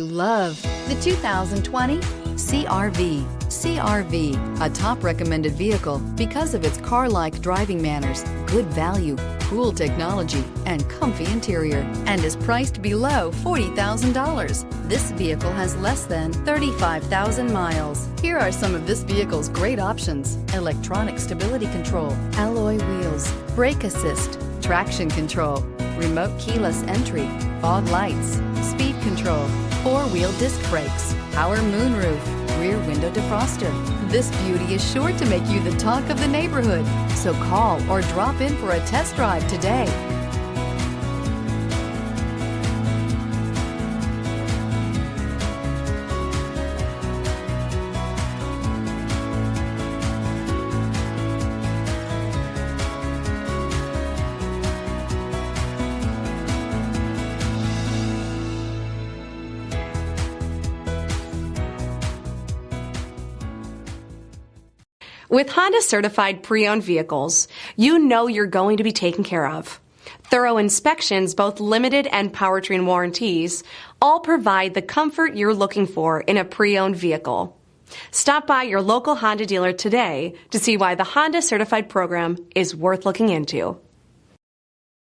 Love the 2020 CR-V. CR-V, a top recommended vehicle because of its car-like driving manners, good value, cool technology, and comfy interior, and is priced below $40,000. This vehicle has less than 35,000 miles. Here are some of this vehicle's great options: electronic stability control, alloy wheels, brake assist, traction control, remote keyless entry, fog lights, speed control, four-wheel disc brakes, power moonroof, rear window defroster. This beauty is sure to make you the talk of the neighborhood. So call or drop in for a test drive today. With Honda certified pre-owned vehicles, you know you're going to be taken care of. Thorough inspections, both limited and powertrain warranties, all provide the comfort you're looking for in a pre-owned vehicle. Stop by your local Honda dealer today to see why the Honda certified program is worth looking into.